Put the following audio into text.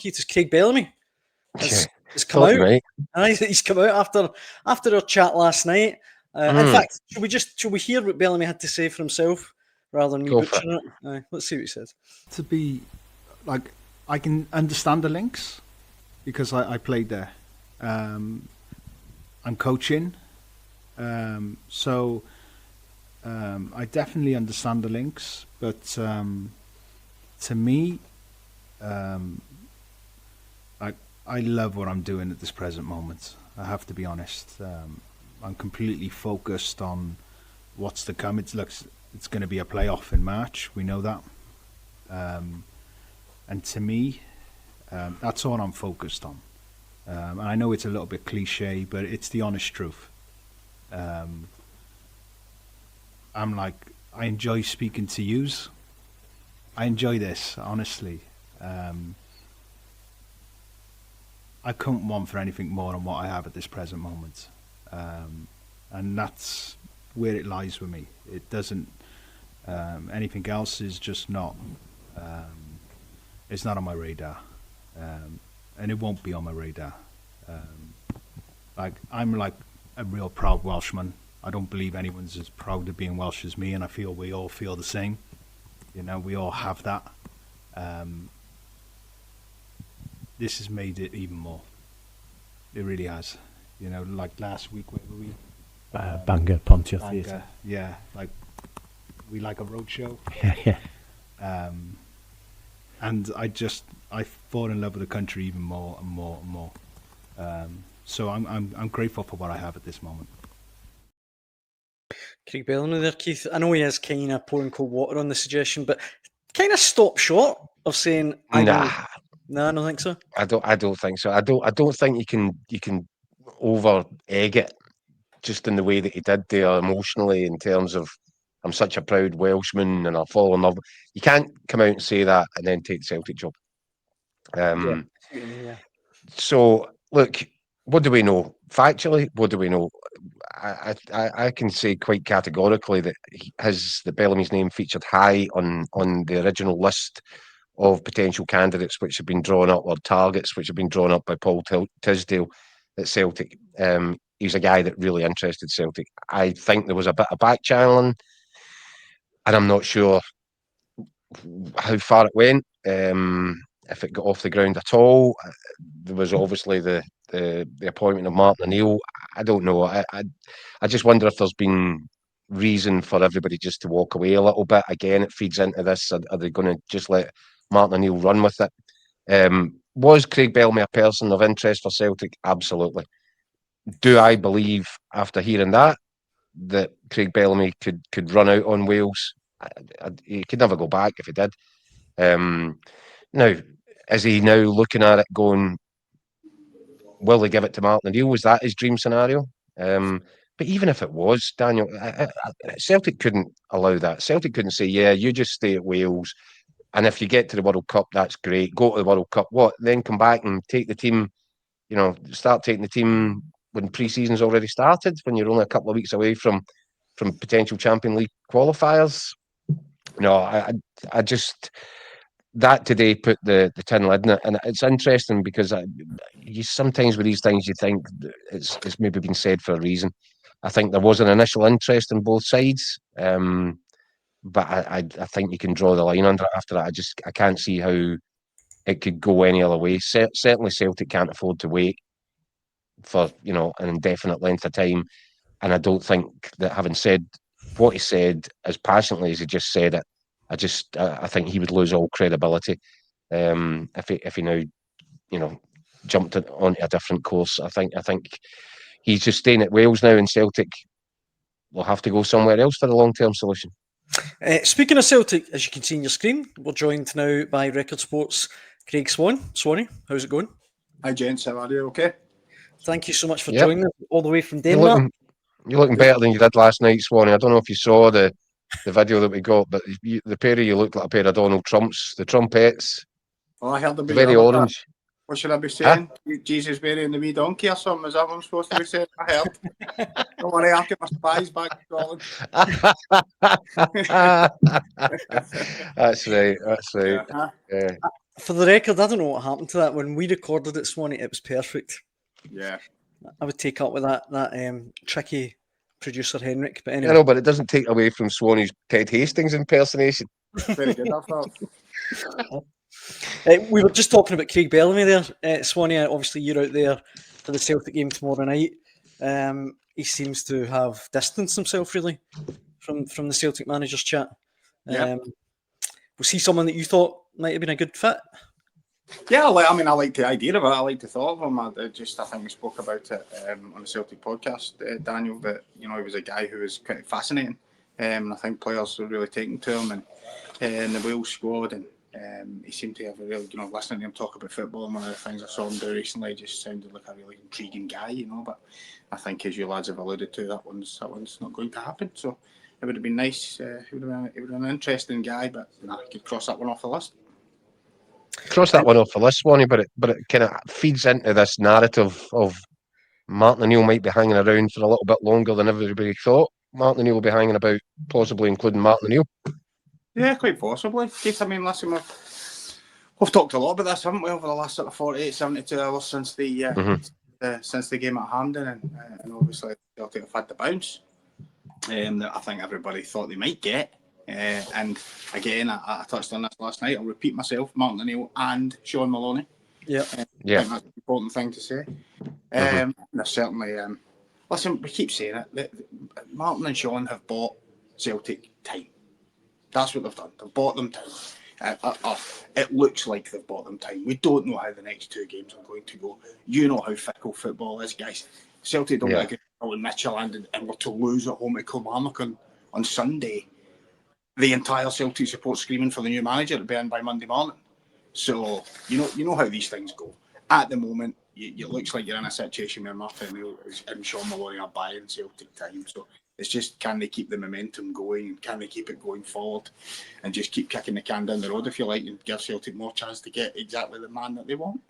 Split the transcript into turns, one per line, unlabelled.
Keith, is Craig Bellamy. Has come
Thought
out.
you might.
He's come out after our chat last night. In fact, should we hear what Bellamy had to say for himself rather than me butchering it? Let's see what he says.
To be like, I can understand the links because I played there. I'm coaching, so I definitely understand the links. But to me, I love what I'm doing at this present moment. I have to be honest. I'm completely focused on what's to come. It's going to be a playoff in March. We know that. And to me, that's all I'm focused on. And I know it's a little bit cliche, but it's the honest truth. I enjoy speaking to yous. I enjoy this, honestly. I couldn't want for anything more than what I have at this present moment. And that's where it lies with me. It doesn't, anything else is just not, it's not on my radar. And it won't be on my radar. I'm like a real proud Welshman. I don't believe anyone's as proud of being Welsh as me, and I feel we all feel the same. You know, we all have that. This has made it even more. It really has. You know, like last week, where were we?
Bangor, Pontiac Theatre.
Yeah, like we like a roadshow.
Yeah.
And I fall in love with the country even more and more and more. So I'm grateful for what I have at this moment.
Craig Bellamy there, Keith. I know he is kind of pouring cold water on the suggestion, but kind of stop short of saying, No, I don't think so.
I don't think so. I don't think you can over egg it just in the way that he did there emotionally, in terms of, I'm such a proud Welshman and I'll fall in love. You can't come out and say that and then take the Celtic job. So look, what do we know? Factually, what do we know? I can say quite categorically that that Bellamy's name featured high on the original list of potential candidates which have been drawn up, or targets which have been drawn up by Paul Tisdale at Celtic. He's a guy that really interested Celtic. I think there was a bit of back channeling, and I'm not sure how far it went, if it got off the ground at all. There was obviously the appointment of Martin O'Neill. I don't know. I just wonder if there's been reason for everybody just to walk away a little bit. Again, it feeds into this. Are they going to just let Martin O'Neill run with it? Was Craig Bellamy a person of interest for Celtic? Absolutely. Do I believe, after hearing that Craig Bellamy could run out on Wales? He could never go back if he did. Now, is he now looking at it going, will they give it to Martin O'Neill? Was that his dream scenario? But even if it was, Daniel, Celtic couldn't allow that. Celtic couldn't say, yeah, you just stay at Wales, and if you get to the World Cup, that's great. Go to the World Cup. What? Then come back and take the team, start taking the team when pre-season's already started, when you're only a couple of weeks away from potential Champions League qualifiers. No, I just, that today put the tin lid in it. And it's interesting because you sometimes with these things you think it's maybe been said for a reason. I think there was an initial interest on both sides, but I think you can draw the line under it after that. I can't see how it could go any other way. Certainly Celtic can't afford to wait for an indefinite length of time, and I don't think that, having said what he said as passionately as he just said it, I think he would lose all credibility if he now jumped onto a different course. I think he's just staying at Wales now, and Celtic will have to go somewhere else for the long-term solution.
Speaking of Celtic, as you can see on your screen, we're joined now by Record Sports' Craig Swan. Swanee, how's it going?
Hi, gents. How are you? Okay.
Thank you so much for joining us all the way from Denmark.
You're looking better than you did last night, Swanee. I don't know if you saw the video that we got, but the pair of you looked like a pair of Donald Trumps. The trumpettes.
Oh, I heard about
very orange.
That. What should I be saying? Huh? Jesus burying the wee donkey or something? Is that what I'm supposed to be saying? I heard. Don't worry, I'll get my spies back to Scotland.
That's right.
Yeah.
For the record, I don't know what happened to that. When we recorded it, Swanee, it was perfect.
Yeah.
I would take up with that tricky producer Henrik. But
I
anyway,
know, but it doesn't take away from Swanee's Ted Hastings impersonation.
Very good, I thought.
we were just talking about Craig Bellamy there. Swanee, obviously you're out there for the Celtic game tomorrow night. He seems to have distanced himself really from the Celtic managers chat.
Yeah.
Was he someone that you thought might have been a good fit?
Yeah, I like the idea of it. I like the thought of him. I think we spoke about it on the Celtic podcast, Daniel, that, he was a guy who was quite fascinating. And I think players were really taking to him and the Wales squad. And he seemed to have a really, listening to him talk about football, and one of the things I saw him do recently just sounded like a really intriguing guy, But I think, as you lads have alluded to, that one's not going to happen. So it would have been nice. He would have been an interesting guy, but I could cross that one off the list.
Cross that one off the list, Swanee, but it kind of feeds into this narrative of Martin O'Neill might be hanging around for a little bit longer than everybody thought. Martin O'Neill will be hanging about, possibly including Martin O'Neill.
Yeah, quite possibly. Listen, we've talked a lot about this, haven't we, over the last sort of 48, 72 hours since the game at Hampden, and obviously Celtic have had the bounce that I think everybody thought they might get. And again, I touched on this last night. I'll repeat myself: Martin O'Neill and Sean Maloney.
Yeah.
I think that's an important thing to say. There's certainly. Listen, we keep saying it. Martin and Sean have bought Celtic time. That's what they've done. They've bought them time. It looks like they've bought them time. We don't know how the next two games are going to go. You know how fickle football is, guys. Celtic don't get a good result in Midtjylland, and we're to lose at home at Kilmarnock on Sunday. The entire Celtic support screaming for the new manager to be in by Monday morning. So you know how these things go. At the moment, it looks like you're in a situation where Martin O'Neill and Sean Maloney are buying Celtic time. So it's just, can they keep the momentum going, and can they keep it going forward, and just keep kicking the can down the road, if you like, and give Celtic more chance to get exactly the man that they want.